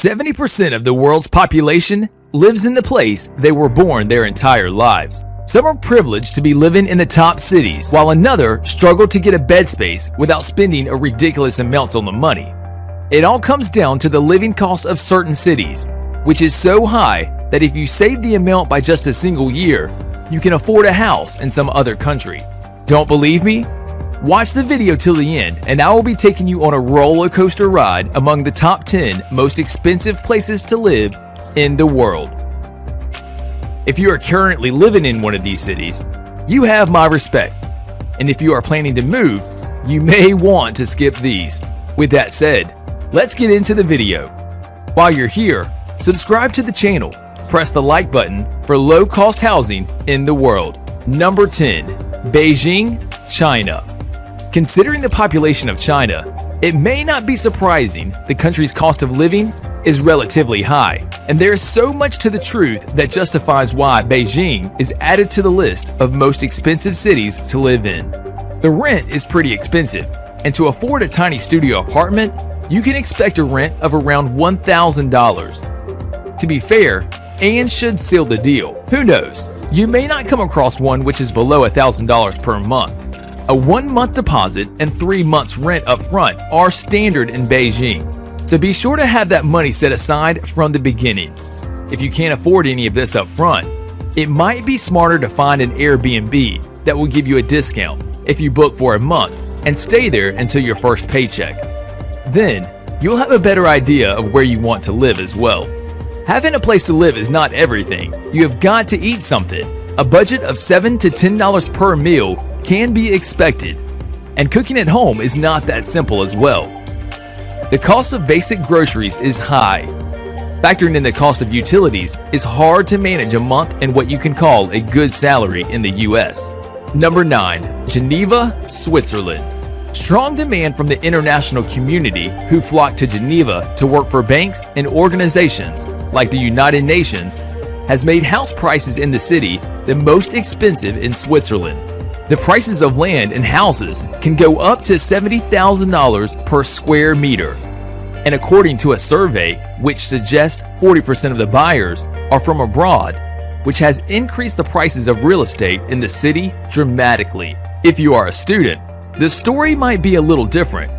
70% of the world's population lives in the place they were born their entire lives. Some are privileged to be living in the top cities, while another struggle to get a bed space without spending a ridiculous amounts on the money. It all comes down to the living cost of certain cities, which is so high that if you save the amount by just a single year, you can afford a house in some other country. Don't believe me? Watch the video till the end, and I will be taking you on a roller coaster ride among the top 10 most expensive places to live in the world. If you are currently living in one of these cities, you have my respect. And if you are planning to move, you may want to skip these. With that said, let's get into the video. While you're here, subscribe to the channel. Press the like button for low-cost housing in the world. Number 10. Beijing, China. Considering the population of China, it may not be surprising the country's cost of living is relatively high, and there is so much to the truth that justifies why Beijing is added to the list of most expensive cities to live in. The rent is pretty expensive, and to afford a tiny studio apartment, you can expect a rent of around $1,000. To be fair, and should seal the deal, who knows, you may not come across one which is below $1,000 per month. A 1-month deposit and 3 months rent up front are standard in Beijing, so be sure to have that money set aside from the beginning. If you can't afford any of this up front, it might be smarter to find an Airbnb that will give you a discount if you book for a month and stay there until your first paycheck. Then, you'll have a better idea of where you want to live as well. Having a place to live is not everything. You have got to eat something. A budget of $7 to $10 per meal can be expected, and cooking at home is not that simple as well. The cost of basic groceries is high. Factoring in the cost of utilities is hard to manage a month in what you can call a good salary in the US. Number 9. Geneva, Switzerland. Strong demand from the international community who flock to Geneva to work for banks and organizations like the United Nations has made house prices in the city the most expensive in Switzerland. The prices of land and houses can go up to $70,000 per square meter. And according to a survey which suggests 40% of the buyers are from abroad, which has increased the prices of real estate in the city dramatically. If you are a student, the story might be a little different,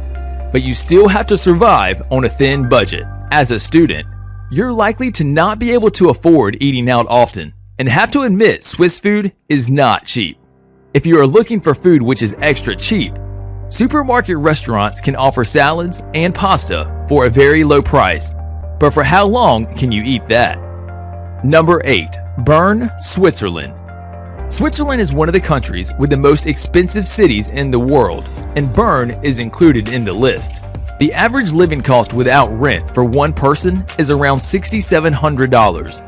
but you still have to survive on a thin budget. As a student, you're likely to not be able to afford eating out often, and have to admit Swiss food is not cheap. If you are looking for food which is extra cheap, supermarket restaurants can offer salads and pasta for a very low price, but for how long can you eat that? Number 8. Bern, Switzerland. Switzerland is one of the countries with the most expensive cities in the world, and Bern is included in the list. The average living cost without rent for one person is around $6,700,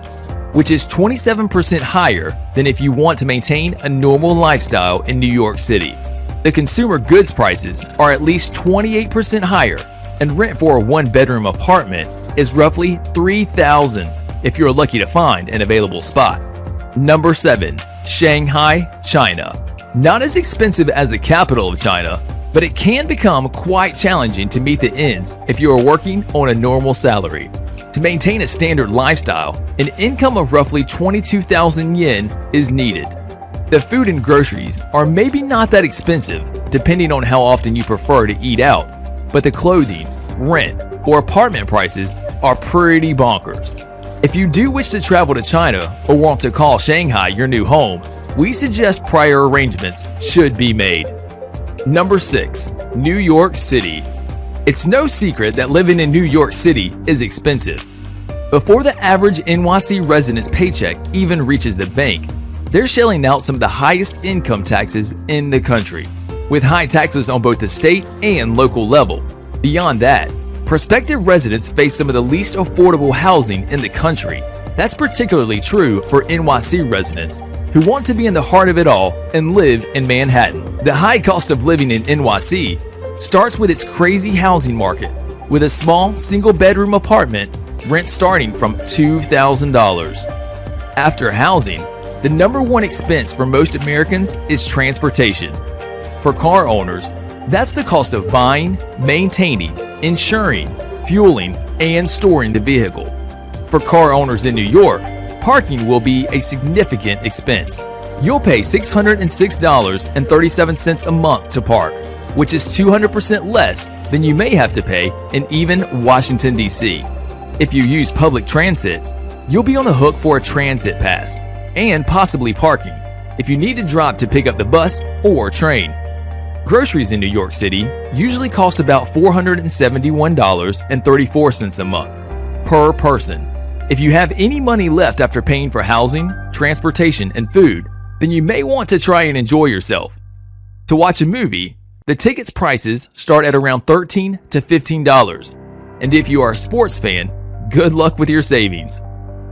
which is 27% higher than if you want to maintain a normal lifestyle in New York City. The consumer goods prices are at least 28% higher, and rent for a 1-bedroom apartment is roughly $3,000 if you're lucky to find an available spot. Number 7. Shanghai, China. Not as expensive as the capital of China, but it can become quite challenging to meet the ends if you are working on a normal salary. To maintain a standard lifestyle, an income of roughly 22,000 yen is needed. The food and groceries are maybe not that expensive, depending on how often you prefer to eat out, but the clothing, rent, or apartment prices are pretty bonkers. If you do wish to travel to China or want to call Shanghai your new home, we suggest prior arrangements should be made. Number 6. New York City. It's no secret that living in New York City is expensive. Before the average NYC resident's paycheck even reaches the bank, they're shelling out some of the highest income taxes in the country, with high taxes on both the state and local level. Beyond that, prospective residents face some of the least affordable housing in the country. That's particularly true for NYC residents who want to be in the heart of it all and live in Manhattan. The high cost of living in NYC starts with its crazy housing market, with a small single-bedroom apartment rent starting from $2,000. After housing, the number one expense for most Americans is transportation. For car owners, that's the cost of buying, maintaining, insuring, fueling, and storing the vehicle. For car owners in New York, parking will be a significant expense. You'll pay $606.37 a month to park, which is 200% less than you may have to pay in even Washington, D.C. If you use public transit, you'll be on the hook for a transit pass and possibly parking if you need to drive to pick up the bus or train. Groceries in New York City usually cost about $471.34 a month per person. If you have any money left after paying for housing, transportation, and food, then you may want to try and enjoy yourself. To watch a movie, the tickets prices start at around $13 to $15. And if you are a sports fan, good luck with your savings.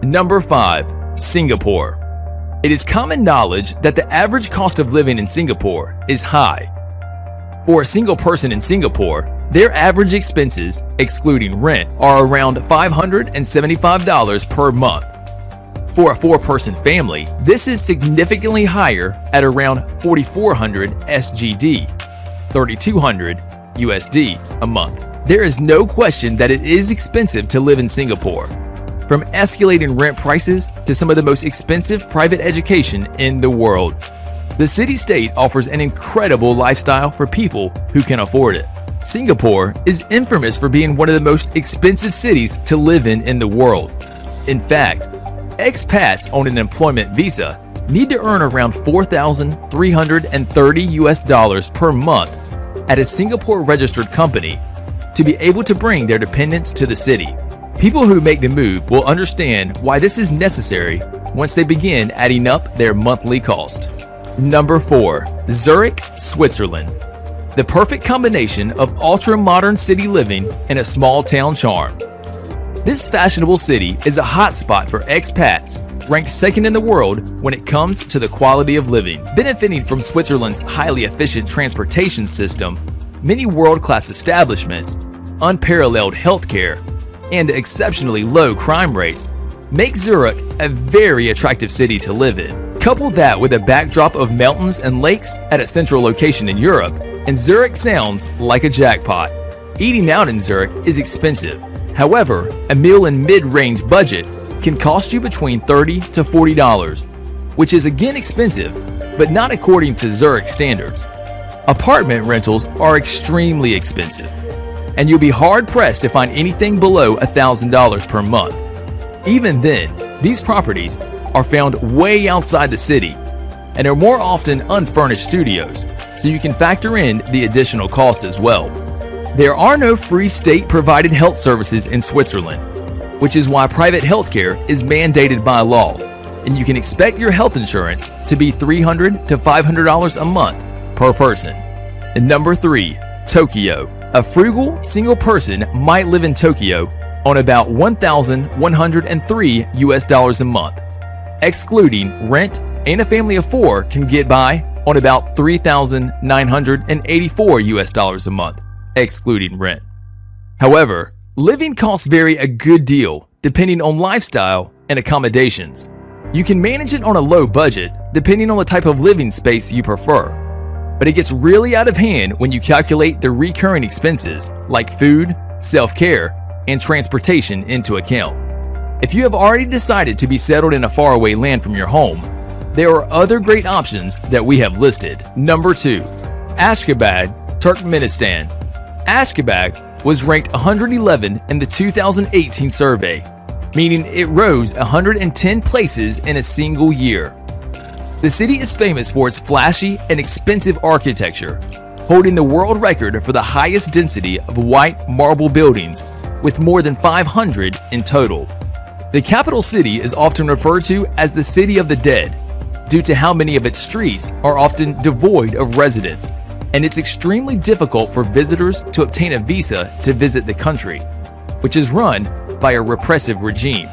Number 5. Singapore. It is common knowledge that the average cost of living in Singapore is high. For a single person in Singapore, their average expenses, excluding rent, are around $575 per month. For a 4-person family, this is significantly higher at around 4,400 SGD, 3,200 USD a month. There is no question that it is expensive to live in Singapore. From escalating rent prices to some of the most expensive private education in the world, the city-state offers an incredible lifestyle for people who can afford it. Singapore is infamous for being one of the most expensive cities to live in the world. In fact, expats on an employment visa need to earn around $4,330 per month at a Singapore-registered company to be able to bring their dependents to the city. People who make the move will understand why this is necessary once they begin adding up their monthly cost. Number 4. Zurich, Switzerland. The perfect combination of ultra-modern city living and a small-town charm. This fashionable city is a hotspot for expats, ranked second in the world when it comes to the quality of living. Benefiting from Switzerland's highly efficient transportation system, many world-class establishments, unparalleled healthcare, and exceptionally low crime rates make Zurich a very attractive city to live in. Couple that with a backdrop of mountains and lakes at a central location in Europe, and Zurich sounds like a jackpot. Eating out in Zurich is expensive. However, a meal in mid-range budget can cost you between $30 to $40, which is again expensive, but not according to Zurich standards. Apartment rentals are extremely expensive, and you'll be hard-pressed to find anything below $1,000 per month. Even then, these properties are found way outside the city and are more often unfurnished studios, so you can factor in the additional cost as well. There are no free state-provided health services in Switzerland, which is why private healthcare is mandated by law, and you can expect your health insurance to be $300 to $500 a month per person. And number 3, Tokyo. A frugal single person might live in Tokyo on about $1,103 US a month, excluding rent, and a family of 4 can get by on about $3,984 US a month, excluding rent. However, living costs vary a good deal depending on lifestyle and accommodations. You can manage it on a low budget depending on the type of living space you prefer, but it gets really out of hand when you calculate the recurring expenses like food, self-care, and transportation into account. If you have already decided to be settled in a faraway land from your home, there are other great options that we have listed. Number 2, Ashgabat, Turkmenistan. Ashgabat was ranked 111 in the 2018 survey, meaning it rose 110 places in a single year. The city is famous for its flashy and expensive architecture, holding the world record for the highest density of white marble buildings, with more than 500 in total. The capital city is often referred to as the City of the Dead, due to how many of its streets are often devoid of residents, and it's extremely difficult for visitors to obtain a visa to visit the country, which is run by a repressive regime.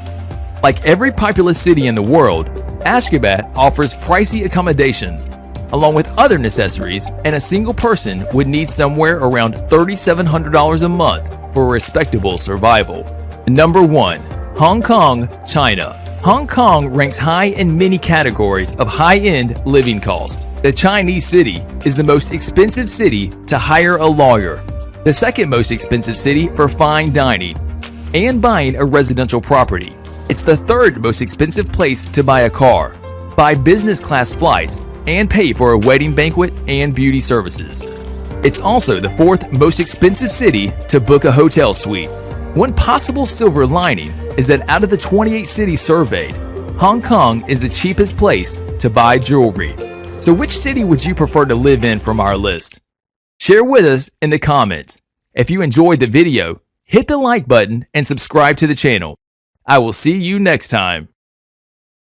Like every populous city in the world, Ashgabat offers pricey accommodations, along with other necessaries, and a single person would need somewhere around $3,700 a month for respectable survival. Number 1, Hong Kong, China. Hong Kong ranks high in many categories of high-end living cost. The Chinese city is the most expensive city to hire a lawyer, the second most expensive city for fine dining, and buying a residential property. It's the third most expensive place to buy a car, buy business class flights, and pay for a wedding banquet and beauty services. It's also the fourth most expensive city to book a hotel suite. One possible silver lining is that out of the 28 cities surveyed, Hong Kong is the cheapest place to buy jewelry. So which city would you prefer to live in from our list? Share with us in the comments. If you enjoyed the video, hit the like button and subscribe to the channel. I will see you next time.